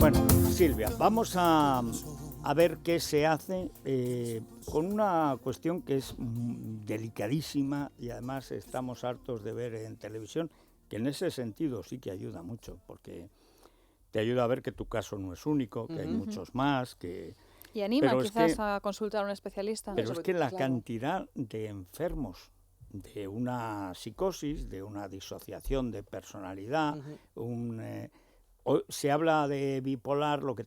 Bueno, Silvia, vamos a ver qué se hace con una cuestión que es delicadísima y además estamos hartos de ver en televisión, que en ese sentido sí que ayuda mucho, porque te ayuda a ver que tu caso no es único, que hay muchos más, que... Y anima pero quizás a consultar a un especialista. Pero es que la cantidad de enfermos de una psicosis, de una disociación de personalidad, se habla de bipolar, lo que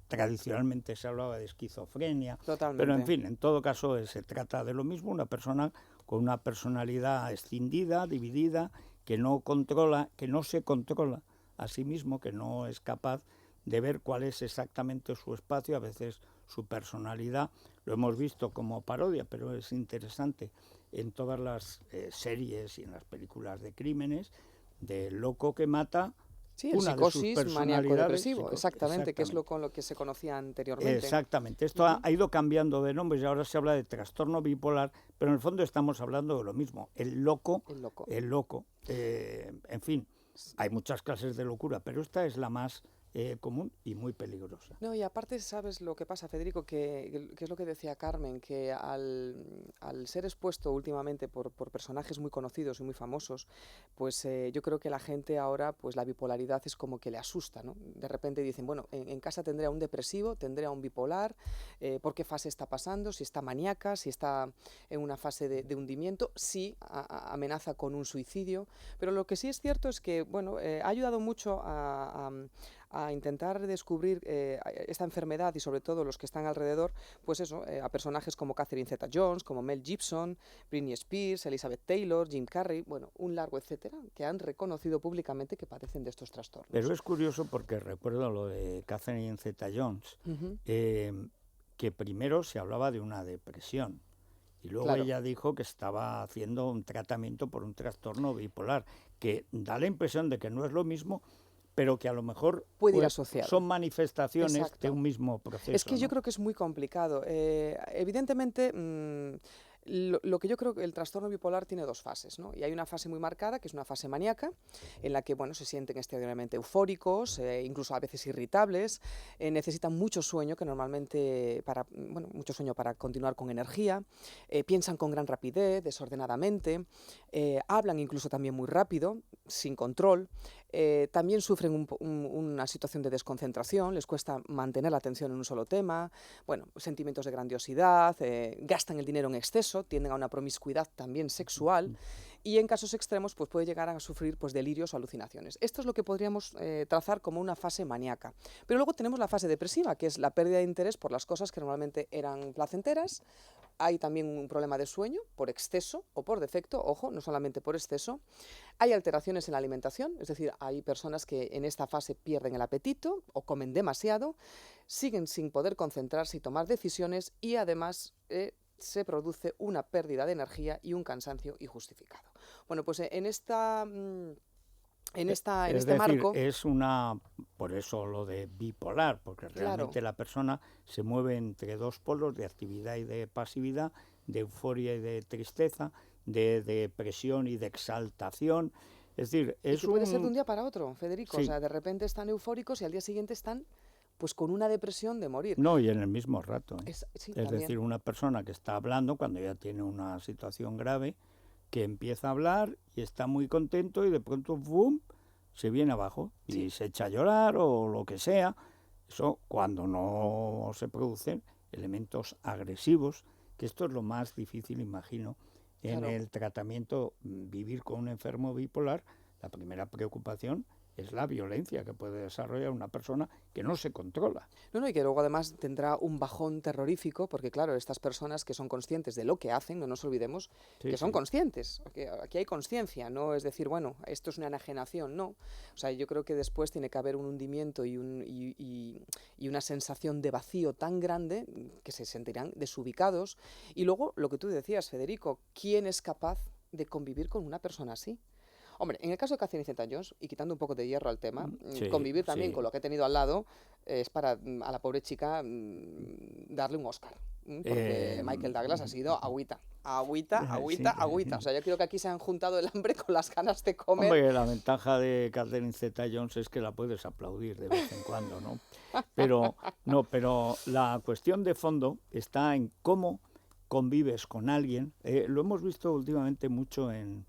tradicionalmente se hablaba de esquizofrenia. Totalmente. Pero en fin, en todo caso se trata de lo mismo, una persona con una personalidad escindida, dividida, que no controla, que no se controla a sí mismo, que no es capaz de ver cuál es exactamente su espacio, a veces su personalidad. Lo hemos visto como parodia, pero es interesante en todas las series y en las películas de crímenes, del loco que mata. Sí, el psicosis maníaco-depresivo, exactamente, que es con lo que se conocía anteriormente. Exactamente, esto ha ido cambiando de nombres y ahora se habla de trastorno bipolar, pero en el fondo estamos hablando de lo mismo, el loco. En fin, hay muchas clases de locura, pero esta es la más común y muy peligrosa. No, y aparte, ¿sabes lo que pasa, Federico? Que es lo que decía Carmen, que al ser expuesto últimamente por personajes muy conocidos y muy famosos, pues yo creo que la gente ahora, pues la bipolaridad es como que le asusta, ¿no? De repente dicen, bueno, en casa tendré a un depresivo, tendré a un bipolar, ¿por qué fase está pasando? Si está maníaca, si está en una fase de hundimiento, si amenaza con un suicidio, pero lo que sí es cierto es que, bueno, ha ayudado mucho a intentar descubrir esta enfermedad y sobre todo los que están alrededor, pues eso, a personajes como Catherine Zeta-Jones, como Mel Gibson, Britney Spears, Elizabeth Taylor, Jim Carrey, bueno, un largo etcétera, que han reconocido públicamente que padecen de estos trastornos. Pero es curioso porque recuerdo lo de Catherine Zeta-Jones, que primero se hablaba de una depresión. Y luego ella dijo que estaba haciendo un tratamiento por un trastorno bipolar, que da la impresión de que no es lo mismo, pero que a lo mejor puede ir asociado. Son manifestaciones de un mismo proceso. Es que yo creo que es muy complicado. Evidentemente, lo que yo creo que el trastorno bipolar tiene dos fases, ¿no? Y hay una fase muy marcada, que es una fase maníaca, en la que, bueno, se sienten extraordinariamente eufóricos, incluso a veces irritables, necesitan mucho sueño, que normalmente, mucho sueño para continuar con energía, piensan con gran rapidez, desordenadamente, hablan incluso también muy rápido, sin control, también sufren una situación de desconcentración, les cuesta mantener la atención en un solo tema, bueno, sentimientos de grandiosidad, gastan el dinero en exceso, tienden a una promiscuidad también sexual y en casos extremos pues puede llegar a sufrir pues delirios o alucinaciones. Esto es lo que podríamos trazar como una fase maníaca. Pero luego tenemos la fase depresiva, que es la pérdida de interés por las cosas que normalmente eran placenteras. Hay también un problema de sueño por exceso o por defecto, ojo, no solamente por exceso. Hay alteraciones en la alimentación, es decir, hay personas que en esta fase pierden el apetito o comen demasiado, siguen sin poder concentrarse y tomar decisiones y además se produce una pérdida de energía y un cansancio injustificado. Bueno, pues en este marco... Es una, por eso lo de bipolar, porque realmente la persona se mueve entre dos polos de actividad y de pasividad, de euforia y de tristeza, de depresión y de exaltación. Es decir, puede ser de un día para otro, Federico. Sí. O sea, de repente están eufóricos y al día siguiente están pues con una depresión de morir. No, y en el mismo rato. Es también. Decir, una persona que está hablando cuando ya tiene una situación grave, que empieza a hablar y está muy contento y de pronto ¡bum!, se viene abajo y se echa a llorar o lo que sea. Eso cuando no se producen elementos agresivos, que esto es lo más difícil, imagino, en el tratamiento. Vivir con un enfermo bipolar, la primera preocupación es la violencia que puede desarrollar una persona que no se controla. No, y que luego además tendrá un bajón terrorífico, porque claro, estas personas que son conscientes de lo que hacen, no nos olvidemos que son conscientes, porque aquí hay conciencia, no es decir, bueno, esto es una enajenación, no. O sea, yo creo que después tiene que haber un hundimiento y una sensación de vacío tan grande que se sentirán desubicados. Y luego, lo que tú decías, Federico, ¿quién es capaz de convivir con una persona así? Hombre, en el caso de Catherine Zeta-Jones, y quitando un poco de hierro al tema, convivir también con lo que he tenido al lado es para a la pobre chica darle un Oscar, porque Michael Douglas ha sido agüita. agüita, Sí. agüita. O sea, yo creo que aquí se han juntado el hambre con las ganas de comer. Hombre, la ventaja de Catherine Zeta-Jones es que la puedes aplaudir de vez en cuando, ¿no? Pero la cuestión de fondo está en cómo convives con alguien. Lo hemos visto últimamente mucho en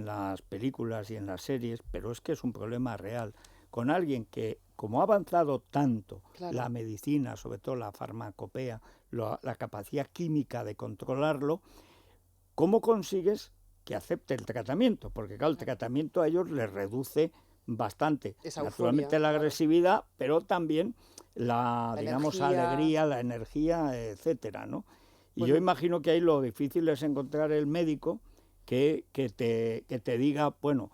las películas y en las series, pero es que es un problema real. Con alguien que, como ha avanzado tanto Claro. la medicina, sobre todo la farmacopea, la capacidad química de controlarlo, ¿cómo consigues que acepte el tratamiento? Porque claro, el tratamiento a ellos les reduce bastante, Esa naturalmente euforia, la claro. agresividad, pero también la digamos, energía. alegría, la energía, etcétera, ¿no? Y yo Bueno. imagino que ahí lo difícil es encontrar el médico que te diga, bueno,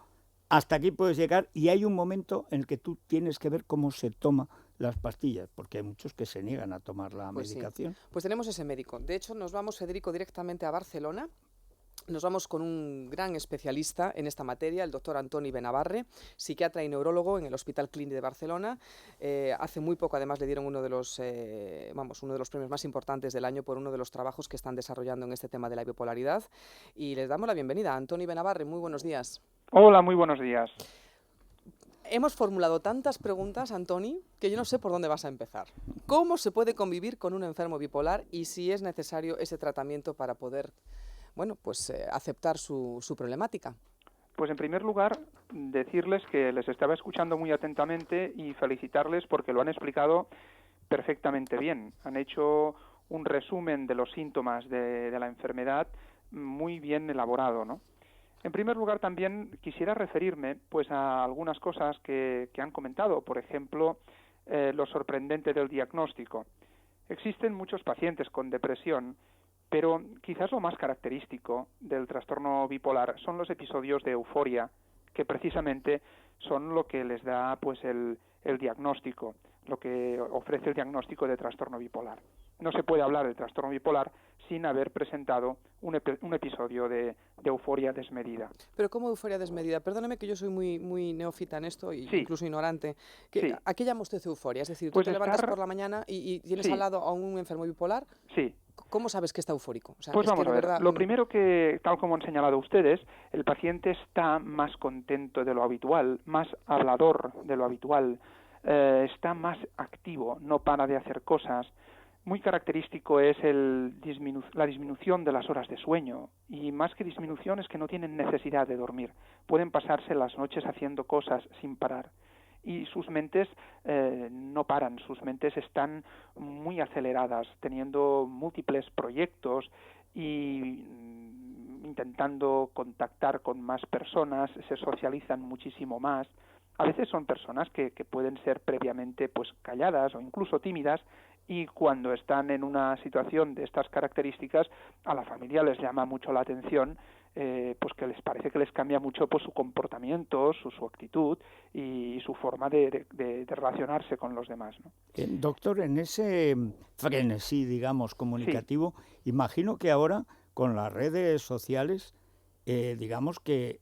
hasta aquí puedes llegar, y hay un momento en el que tú tienes que ver cómo se toma las pastillas, porque hay muchos que se niegan a tomar la Pues sí. medicación. Pues tenemos ese médico. De hecho, nos vamos, Federico, directamente a Barcelona. Nos vamos con un gran especialista en esta materia, el doctor Antoni Benavarre, psiquiatra y neurólogo en el Hospital Clínic de Barcelona. Hace muy poco, además, le dieron uno de los premios más importantes del año por uno de los trabajos que están desarrollando en este tema de la bipolaridad. Y les damos la bienvenida a Antoni Benavarre. Muy buenos días. Hola, muy buenos días. Hemos formulado tantas preguntas, Antoni, que yo no sé por dónde vas a empezar. ¿Cómo se puede convivir con un enfermo bipolar y si es necesario ese tratamiento para poder, bueno, pues aceptar su problemática? Pues en primer lugar, decirles que les estaba escuchando muy atentamente y felicitarles porque lo han explicado perfectamente bien. Han hecho un resumen de los síntomas de la enfermedad muy bien elaborado, ¿no? En primer lugar, también quisiera referirme pues a algunas cosas que han comentado. Por ejemplo, lo sorprendente del diagnóstico. Existen muchos pacientes con depresión, pero quizás lo más característico del trastorno bipolar son los episodios de euforia, que precisamente son lo que les da pues el diagnóstico, lo que ofrece el diagnóstico de trastorno bipolar. No se puede hablar de trastorno bipolar sin haber presentado un episodio de euforia desmedida. Pero ¿cómo euforia desmedida? Perdóneme que yo soy muy neófita en esto y Sí. incluso ignorante. Sí. ¿A qué llama usted euforia? Es decir, tú Pues te levantas por la mañana y tienes Sí. al lado a un enfermo bipolar. Sí. ¿Cómo sabes que está eufórico? O sea, Pues es vamos que a de ver, verdad, lo primero que, tal como han señalado ustedes, el paciente está más contento de lo habitual, más hablador de lo habitual, está más activo, no para de hacer cosas. Muy característico es la disminución de las horas de sueño, y más que disminución es que no tienen necesidad de dormir, pueden pasarse las noches haciendo cosas sin parar. Y sus mentes no paran, sus mentes están muy aceleradas, teniendo múltiples proyectos y intentando contactar con más personas, se socializan muchísimo más. A veces son personas que pueden ser previamente pues calladas o incluso tímidas, y cuando están en una situación de estas características, a la familia les llama mucho la atención, pues que les parece que les cambia mucho pues su comportamiento, su actitud y su forma de relacionarse con los demás, ¿no? Doctor, en ese frenesí, digamos, comunicativo, imagino que ahora con las redes sociales, digamos que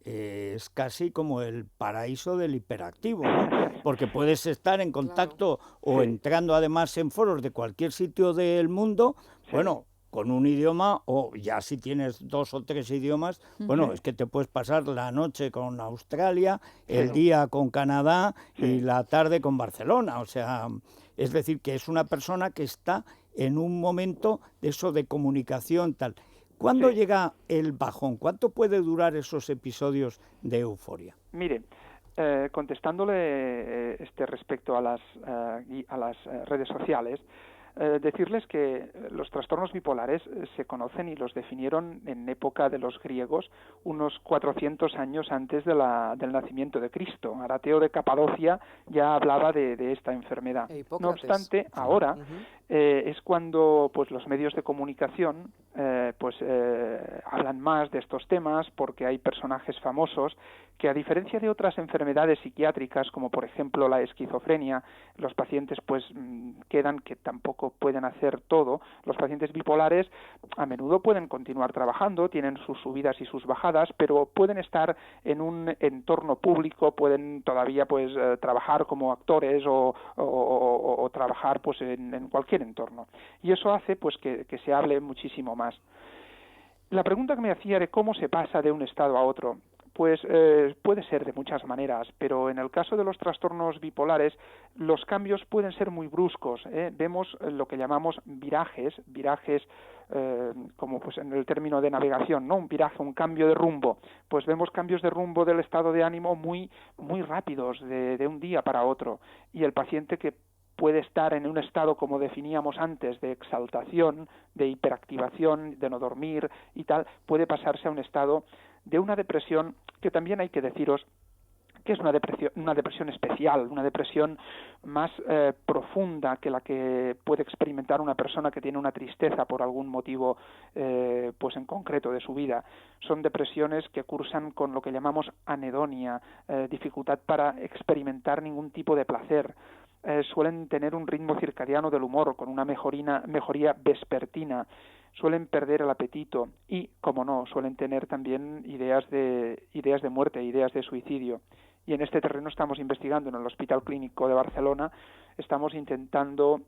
es casi como el paraíso del hiperactivo, ¿no? Porque puedes estar en contacto o Sí. entrando además en foros de cualquier sitio del mundo, Sí. bueno, con un idioma, o ya si tienes 2 o 3 idiomas, bueno, es que te puedes pasar la noche con Australia, el día con Canadá y la tarde con Barcelona. O sea, es decir, que es una persona que está en un momento de eso de comunicación tal. ¿Cuándo llega el bajón? ¿Cuánto puede durar esos episodios de euforia? Mire, contestándole respecto a las redes sociales, decirles que los trastornos bipolares se conocen y los definieron en época de los griegos, unos 400 años antes del nacimiento de Cristo. Arateo de Capadocia ya hablaba de esta enfermedad. No obstante, ahora es cuando pues los medios de comunicación hablan más de estos temas, porque hay personajes famosos que, a diferencia de otras enfermedades psiquiátricas, como por ejemplo la esquizofrenia, los pacientes pues quedan que tampoco pueden hacer todo. Los pacientes bipolares a menudo pueden continuar trabajando, tienen sus subidas y sus bajadas, pero pueden estar en un entorno público, pueden todavía pues trabajar como actores o trabajar pues en cualquier entorno. Y eso hace pues que se hable muchísimo más. La pregunta que me hacía de cómo se pasa de un estado a otro, pues puede ser de muchas maneras, pero en el caso de los trastornos bipolares los cambios pueden ser muy bruscos. Vemos lo que llamamos virajes como pues en el término de navegación, ¿no? Un viraje, un cambio de rumbo. Pues vemos cambios de rumbo del estado de ánimo muy rápidos, de un día para otro. Y el paciente que puede estar en un estado, como definíamos antes, de exaltación, de hiperactivación, de no dormir y tal, puede pasarse a un estado de una depresión que también hay que deciros que es una depresión especial, una depresión más profunda que la que puede experimentar una persona que tiene una tristeza por algún motivo pues en concreto de su vida. Son depresiones que cursan con lo que llamamos anedonia, dificultad para experimentar ningún tipo de placer. Suelen tener un ritmo circadiano del humor con una mejoría vespertina, suelen perder el apetito y, como no, suelen tener también ideas de muerte, ideas de suicidio. Y en este terreno estamos investigando en el Hospital Clínico de Barcelona, estamos intentando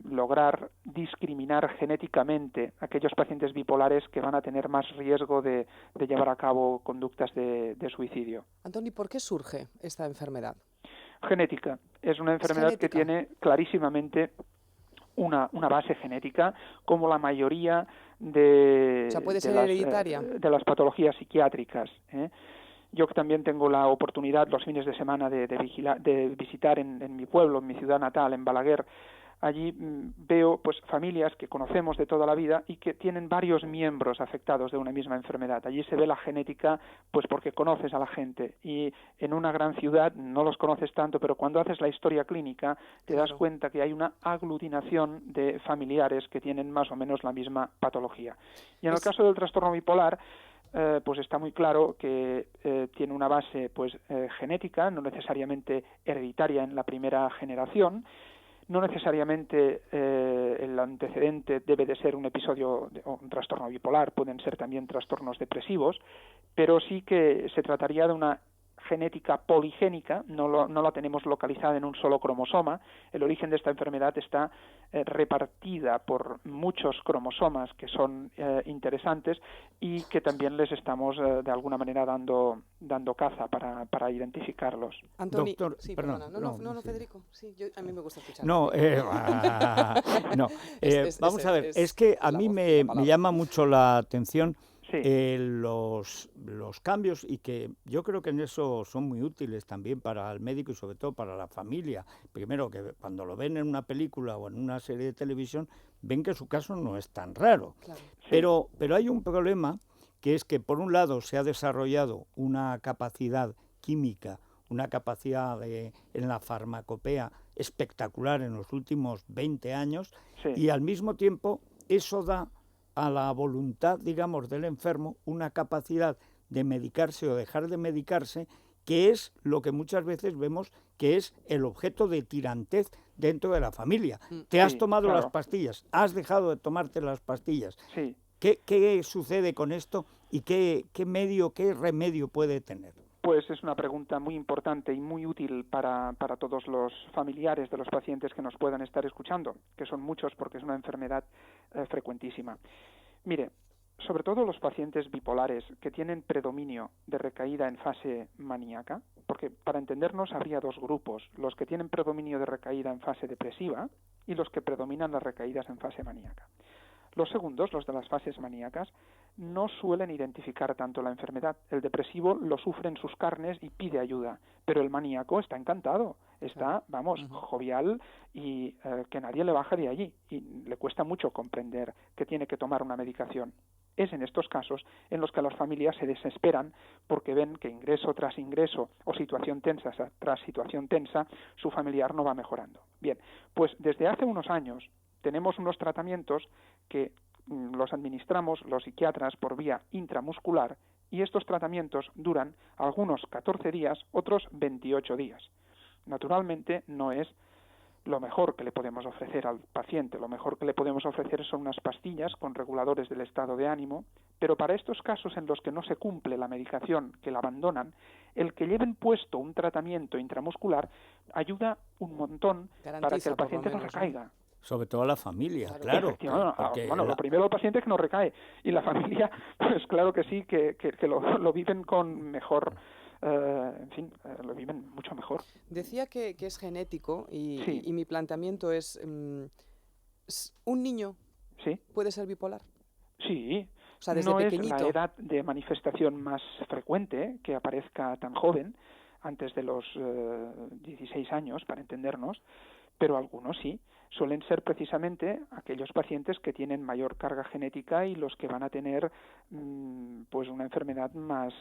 lograr discriminar genéticamente aquellos pacientes bipolares que van a tener más riesgo de llevar a cabo conductas de suicidio. Antoni, ¿por qué surge esta enfermedad? Genética. Es una enfermedad que tiene clarísimamente una base genética, como la mayoría de, o sea, ¿puede ser hereditaria? De las patologías psiquiátricas. Yo también tengo la oportunidad los fines de semana de visitar en mi pueblo, en mi ciudad natal, en Balaguer. Allí veo pues familias que conocemos de toda la vida y que tienen varios miembros afectados de una misma enfermedad. Allí se ve la genética pues porque conoces a la gente, y en una gran ciudad no los conoces tanto, pero cuando haces la historia clínica te das cuenta que hay una aglutinación de familiares que tienen más o menos la misma patología. Y en el caso del trastorno bipolar, pues está muy claro que tiene una base pues genética, no necesariamente hereditaria en la primera generación. No necesariamente el antecedente debe de ser un episodio o un trastorno bipolar, pueden ser también trastornos depresivos, pero sí que se trataría de una genética poligénica, no la tenemos localizada en un solo cromosoma. El origen de esta enfermedad está repartida por muchos cromosomas que son interesantes y que también les estamos de alguna manera dando caza para identificarlos. Antoni, Doctor, sí, perdón, perdona. No, sí. Federico. Sí, a mí me gusta escuchar. No, vamos a ver, es que a mí me llama mucho la atención los cambios, y que yo creo que en eso son muy útiles también para el médico y sobre todo para la familia. Primero, que cuando lo ven en una película o en una serie de televisión, ven que su caso no es tan raro. Claro. Pero hay un problema, que es que por un lado se ha desarrollado una capacidad química, una capacidad en la farmacopea espectacular en los últimos 20 años, y al mismo tiempo eso da a la voluntad, digamos, del enfermo una capacidad de medicarse o dejar de medicarse, que es lo que muchas veces vemos que es el objeto de tirantez dentro de la familia. Te has tomado las pastillas, has dejado de tomarte las pastillas. Sí. ¿Qué sucede con esto y qué remedio puede tener? Pues es una pregunta muy importante y muy útil para todos los familiares de los pacientes que nos puedan estar escuchando, que son muchos porque es una enfermedad frecuentísima. Mire, sobre todo los pacientes bipolares que tienen predominio de recaída en fase maníaca, porque para entendernos habría dos grupos, los que tienen predominio de recaída en fase depresiva y los que predominan las recaídas en fase maníaca. Los segundos, los de las fases maníacas, no suelen identificar tanto la enfermedad. El depresivo lo sufre en sus carnes y pide ayuda, pero el maníaco está encantado, está, jovial y que nadie le baja de allí, y le cuesta mucho comprender que tiene que tomar una medicación. Es en estos casos en los que las familias se desesperan porque ven que ingreso tras ingreso o situación tensa tras situación tensa, su familiar no va mejorando. Bien, pues desde hace unos años tenemos unos tratamientos que los administramos los psiquiatras por vía intramuscular, y estos tratamientos duran algunos 14 días, otros 28 días. Naturalmente no es lo mejor que le podemos ofrecer al paciente. Lo mejor que le podemos ofrecer son unas pastillas con reguladores del estado de ánimo, pero para estos casos en los que no se cumple la medicación, que la abandonan, el que lleven puesto un tratamiento intramuscular ayuda un montón para que el paciente no recaiga. Sobre todo la familia, claro. Efectivamente, porque bueno, lo primero el paciente es que no recae, y la familia, pues claro que sí, que lo viven con mejor, en fin, lo viven mucho mejor. Decía que es genético Sí. y mi planteamiento es, ¿un niño Sí, puede ser bipolar? sí. O sea, desde No es pequeñito. la edad de manifestación más frecuente que aparezca tan joven, antes de los 16 años, para entendernos, pero algunos sí. Suelen ser precisamente aquellos pacientes que tienen mayor carga genética y los que van a tener pues una enfermedad más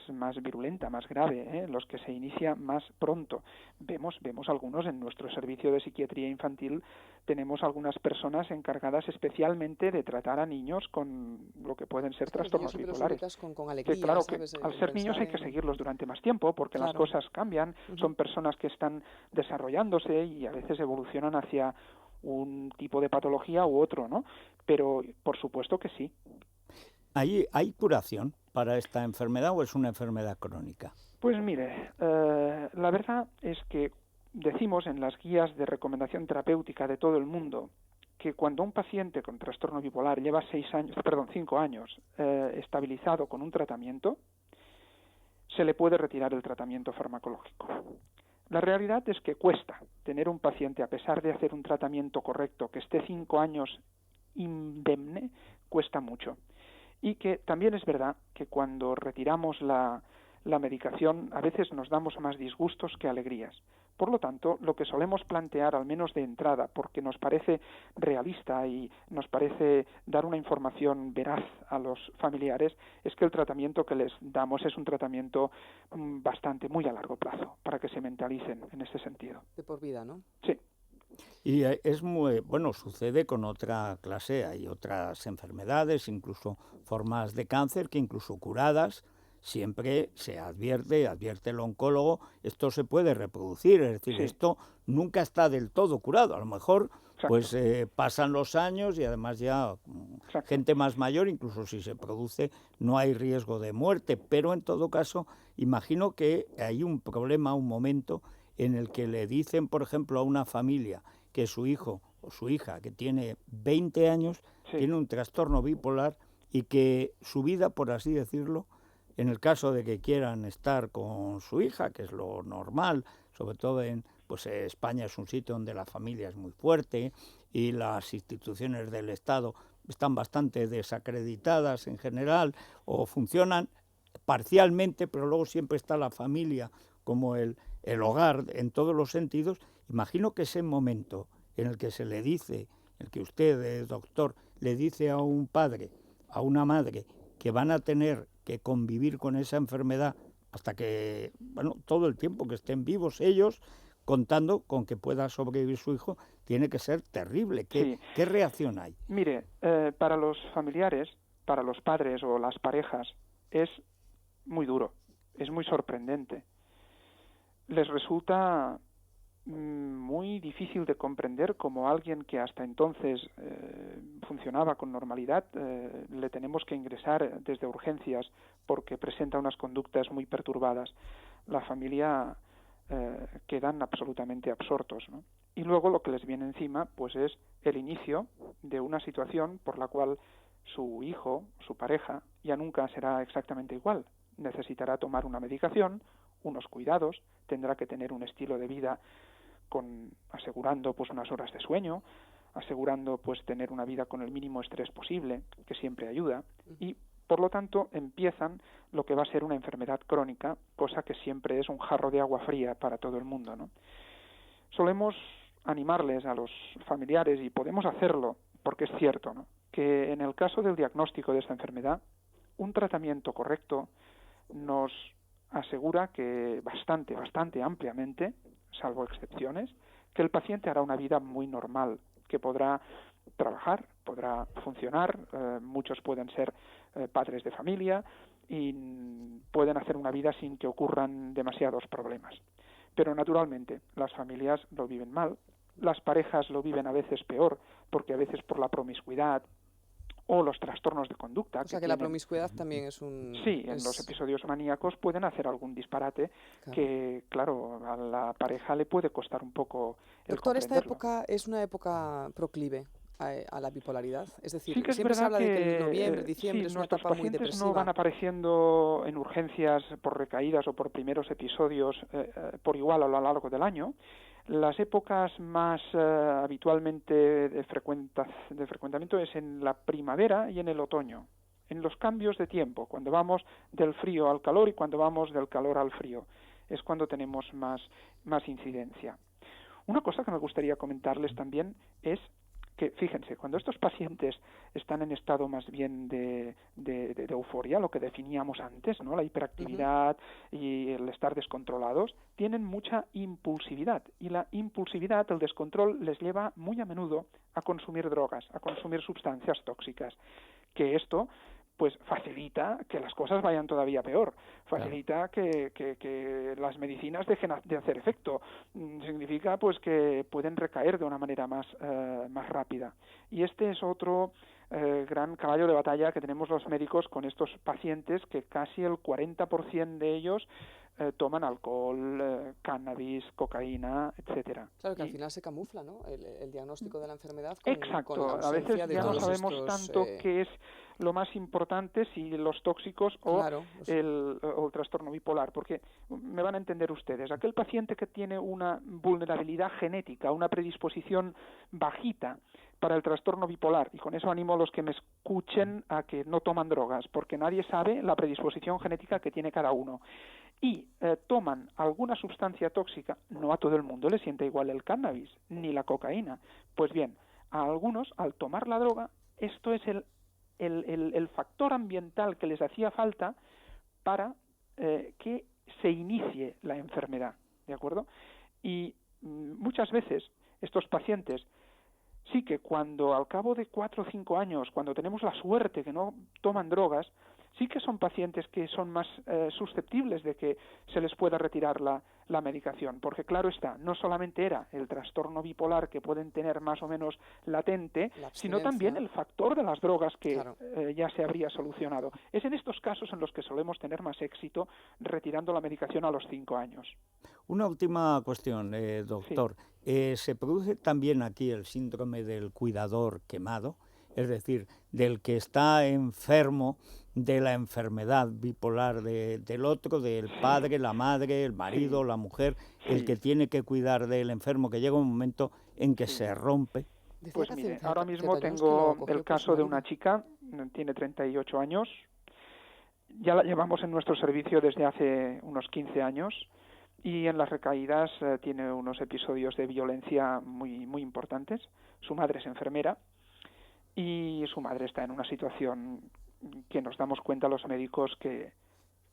virulenta, más grave, los que se inicia más pronto. Vemos algunos en nuestro servicio de psiquiatría infantil, tenemos algunas personas encargadas especialmente de tratar a niños con lo que pueden ser trastornos bipolares. Con alegría, Que claro, ¿sabes? que al ser niños hay que seguirlos durante más tiempo porque las cosas cambian, son personas que están desarrollándose y a veces evolucionan hacia un tipo de patología u otro, ¿no? Pero por supuesto que sí. ¿Hay curación para esta enfermedad o es una enfermedad crónica? Pues mire, la verdad es que decimos en las guías de recomendación terapéutica de todo el mundo que cuando un paciente con trastorno bipolar lleva 5 años estabilizado con un tratamiento, se le puede retirar el tratamiento farmacológico. La realidad es que cuesta tener un paciente, a pesar de hacer un tratamiento correcto, que esté 5 años indemne, cuesta mucho. Y que también es verdad que cuando retiramos la medicación a veces nos damos más disgustos que alegrías. Por lo tanto, lo que solemos plantear, al menos de entrada, porque nos parece realista y nos parece dar una información veraz a los familiares, es que el tratamiento que les damos es un tratamiento muy a largo plazo, para que se mentalicen en ese sentido. De por vida, ¿no? Sí. Y es muy, bueno, sucede con otra clase, hay otras enfermedades, incluso formas de cáncer que incluso curadas, siempre se advierte el oncólogo, esto se puede reproducir, es decir, esto nunca está del todo curado, a lo mejor pues pasan los años y además ya gente más mayor, incluso si se produce, no hay riesgo de muerte, pero en todo caso, imagino que hay un problema, un momento en el que le dicen, por ejemplo, a una familia que su hijo o su hija, que tiene 20 años, tiene un trastorno bipolar y que su vida, por así decirlo, en el caso de que quieran estar con su hija, que es lo normal, sobre todo en España es un sitio donde la familia es muy fuerte y las instituciones del Estado están bastante desacreditadas en general o funcionan parcialmente, pero luego siempre está la familia como el hogar en todos los sentidos. Imagino que ese momento en el que se le dice, en el que usted, doctor, le dice a un padre, a una madre, que van a tener que convivir con esa enfermedad hasta que, todo el tiempo que estén vivos ellos, contando con que pueda sobrevivir su hijo, tiene que ser terrible. ¿Qué reacción hay? Mire, para los familiares, para los padres o las parejas, es muy duro, es muy sorprendente. Les resulta muy difícil de comprender como alguien que hasta entonces funcionaba con normalidad, le tenemos que ingresar desde urgencias porque presenta unas conductas muy perturbadas. La familia quedan absolutamente absortos, ¿no? Y luego lo que les viene encima pues es el inicio de una situación por la cual su hijo, su pareja, ya nunca será exactamente igual. Necesitará tomar una medicación, unos cuidados, tendrá que tener un estilo de vida asegurando pues unas horas de sueño, asegurando pues tener una vida con el mínimo estrés posible, que siempre ayuda, y por lo tanto empiezan lo que va a ser una enfermedad crónica, cosa que siempre es un jarro de agua fría para todo el mundo, ¿no? Solemos animarles a los familiares, y podemos hacerlo porque es cierto, ¿no?, que en el caso del diagnóstico de esta enfermedad, un tratamiento correcto nos asegura que bastante ampliamente, salvo excepciones, que el paciente hará una vida muy normal, que podrá trabajar, podrá funcionar, muchos pueden ser padres de familia y pueden hacer una vida sin que ocurran demasiados problemas. Pero naturalmente las familias lo viven mal, las parejas lo viven a veces peor, porque a veces por la promiscuidad o los trastornos de conducta. O sea que la promiscuidad también es un... Sí, en los episodios maníacos pueden hacer algún disparate que, claro, a la pareja le puede costar un poco el Doctor, ¿esta comprenderlo. época es una época proclive a la bipolaridad? Es decir, Sí que es siempre se verdad habla de que el que noviembre, diciembre es una nuestros etapa muy pacientes depresiva. no van apareciendo en urgencias por recaídas o por primeros episodios por igual a lo largo del año. Las épocas más habitualmente de frecuentamiento es en la primavera y en el otoño, en los cambios de tiempo, cuando vamos del frío al calor y cuando vamos del calor al frío. Es cuando tenemos más incidencia. Una cosa que me gustaría comentarles también es que, fíjense, cuando estos pacientes están en estado más bien de euforia, lo que definíamos antes, ¿no? La hiperactividad y el estar descontrolados, tienen mucha impulsividad. Y la impulsividad, el descontrol, les lleva muy a menudo a consumir drogas, a consumir sustancias tóxicas. Que esto pues facilita que las cosas vayan todavía peor, facilita que las medicinas dejen de hacer efecto, significa pues que pueden recaer de una manera más rápida. Y este es otro gran caballo de batalla que tenemos los médicos con estos pacientes, que casi el 40% de ellos toman alcohol, cannabis, cocaína, etcétera. Claro que al final se camufla, ¿no? El diagnóstico de la enfermedad con, Exacto. con la ausencia a veces de ya no todos sabemos estos, tanto qué es lo más importante, si los tóxicos o, claro, el trastorno bipolar, porque me van a entender ustedes, aquel paciente que tiene una vulnerabilidad genética, una predisposición bajita para el trastorno bipolar, y con eso animo a los que me escuchen a que no toman drogas, porque nadie sabe la predisposición genética que tiene cada uno, y toman alguna sustancia tóxica, no a todo el mundo le siente igual el cannabis, ni la cocaína. Pues bien, a algunos, al tomar la droga, esto es el factor ambiental que les hacía falta para que se inicie la enfermedad, ¿de acuerdo? Y muchas veces estos pacientes sí que cuando al cabo de 4 o 5 años, cuando tenemos la suerte que no toman drogas, sí que son pacientes que son más susceptibles de que se les pueda retirar la medicación, porque claro está, no solamente era el trastorno bipolar que pueden tener más o menos latente, sino también el factor de las drogas que claro, ya se habría solucionado. Es en estos casos en los que solemos tener más éxito retirando la medicación a los 5 años. Una última cuestión, doctor. Sí. ¿Se produce también aquí el síndrome del cuidador quemado? Es decir, del que está enfermo de la enfermedad bipolar del otro, del padre, la madre, el marido, la mujer, el que tiene que cuidar del enfermo, que llega un momento en que se rompe. Pues mire, ahora mismo tengo el caso de una chica, tiene 38 años, ya la llevamos en nuestro servicio desde hace unos 15 años, y en las recaídas tiene unos episodios de violencia muy importantes. Su madre es enfermera y su madre está en una situación que nos damos cuenta los médicos que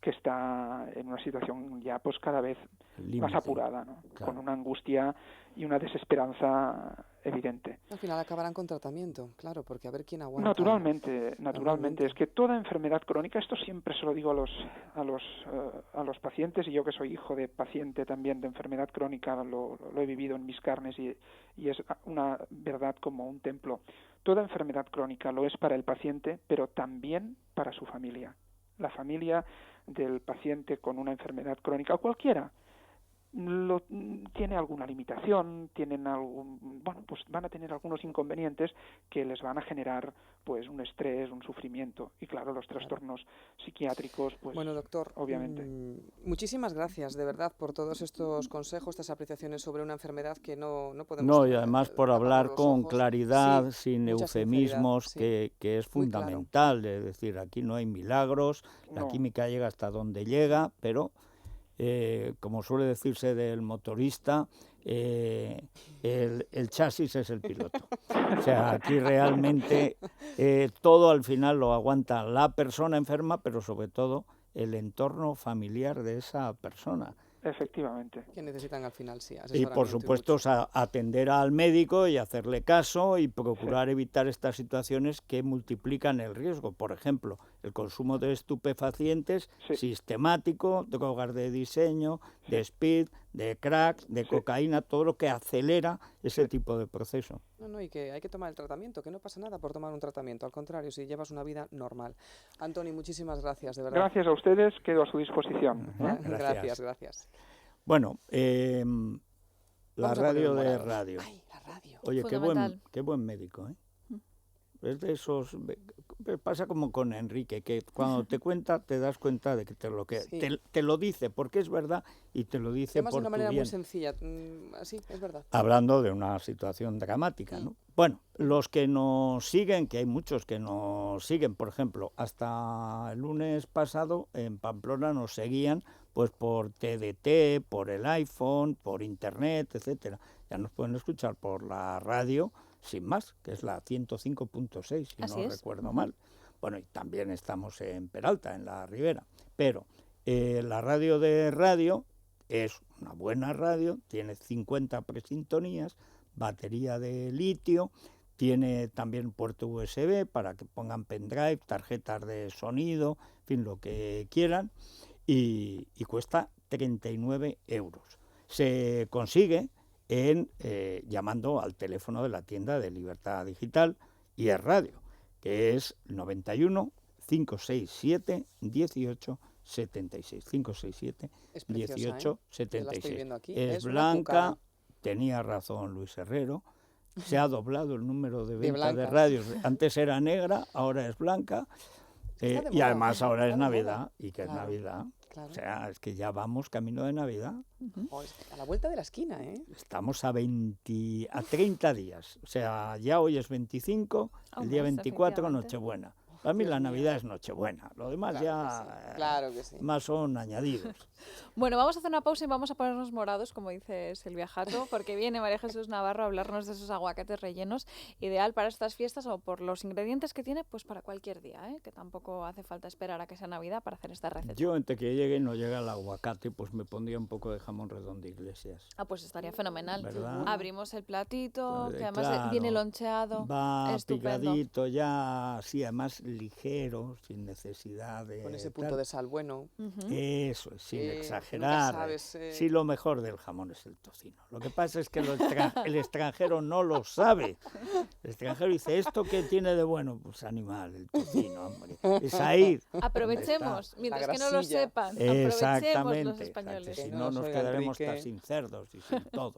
está en una situación ya pues cada vez más apurada, ¿no? Claro. Con una angustia y una desesperanza evidente. Al final acabarán con tratamiento, claro, porque a ver quién aguanta. Naturalmente. Es que toda enfermedad crónica, esto siempre se lo digo a los pacientes, y yo que soy hijo de paciente también de enfermedad crónica, lo he vivido en mis carnes y es una verdad como un templo. Toda enfermedad crónica lo es para el paciente, pero también para su familia. La familia del paciente con una enfermedad crónica, o cualquiera, tiene alguna limitación, pues van a tener algunos inconvenientes que les van a generar pues un estrés, un sufrimiento, y claro, los trastornos psiquiátricos, pues bueno, doctor, obviamente. Muchísimas gracias de verdad por todos estos consejos, estas apreciaciones sobre una enfermedad que no podemos. No, y además por hablar con claridad, sin eufemismos, que es fundamental. Claro. Es decir, aquí no hay milagros, la química llega hasta donde llega, pero como suele decirse del motorista, el chasis es el piloto. O sea, aquí realmente todo al final lo aguanta la persona enferma, pero sobre todo el entorno familiar de esa persona. Efectivamente. Que necesitan al final, sí, y por supuesto atender al médico y hacerle caso y procurar evitar estas situaciones que multiplican el riesgo. Por ejemplo, el consumo de estupefacientes sistemático, drogas de diseño, de speed, de crack, de cocaína, todo lo que acelera ese tipo de proceso. No, y que hay que tomar el tratamiento, que no pasa nada por tomar un tratamiento, al contrario, si llevas una vida normal. Antoni, muchísimas gracias, de verdad. Gracias a ustedes, quedo a su disposición. Gracias. Bueno, la radio de radio. Ay, la radio. Oye, qué buen médico, ¿eh? es de esos, pasa como con Enrique, que cuando te cuenta te das cuenta de que Sí. te lo dice porque es verdad y te lo dice Además de por una tu manera muy bien. sencilla. Así, es verdad. Hablando de una situación dramática, ¿no? Bueno, los que nos siguen, que hay muchos que nos siguen, por ejemplo, hasta el lunes pasado en Pamplona nos seguían pues por TDT, por el iPhone, por internet, etcétera. Ya nos pueden escuchar por la radio, sin más, que es la 105.6, si Así no es. recuerdo mal. Bueno, y también estamos en Peralta, en la Ribera. Pero la radio de radio es una buena radio, tiene 50 presintonías, batería de litio, tiene también puerto USB para que pongan pendrive, tarjetas de sonido, en fin, lo que quieran, y cuesta 39 euros. Se consigue llamando al teléfono de la tienda de Libertad Digital y es radio, que es 91 567 18 76, 567 Es preciosa, 18 Yo la estoy 76. viendo aquí. Es una blanca, cucada. tenía razón Luis Herrero, se ha doblado el número de venta de blancas. radios. Antes era negra, ahora es blanca. Está de Y moda, además ahora es está de moda. Navidad, y que es Claro, Navidad. claro. O sea, es que ya vamos camino de Navidad. A la vuelta de la esquina, ¿eh? Estamos a 30 días. O sea, ya hoy es 25, Un el día mes, 24 efectivamente. Nochebuena. Para mí Dios la mío. Navidad es Nochebuena. Lo demás Claro que sí. más son añadidos. Bueno, vamos a hacer una pausa y vamos a ponernos morados, como dice Silvia Jato, porque viene María Jesús Navarro a hablarnos de esos aguacates rellenos, ideal para estas fiestas o por los ingredientes que tiene, pues para cualquier día, ¿eh? Que tampoco hace falta esperar a que sea Navidad para hacer esta receta. Yo, entre que llegue y no llega el aguacate, pues me pondría un poco de jamón redondo Iglesias. Ah, pues estaría fenomenal. ¿Verdad? Abrimos el platito, que además Claro, viene loncheado. va Estupendo. picadito ya, sí, además ligero, sin necesidad de... Con ese punto tal. de sal bueno. Ujú. Eso es, sin Nunca exagerar. sabes, Sí, lo mejor del jamón es el tocino. Lo que pasa es que el extranjero no lo sabe. El extranjero dice, ¿esto qué tiene de bueno? Pues animal, el tocino, hombre. Es ahí. Aprovechemos, mientras que no lo grasilla. sepan, aprovechemos los Exactamente. españoles. Si Que no no nos soy quedaremos Enrique. hasta sin cerdos y sin todo.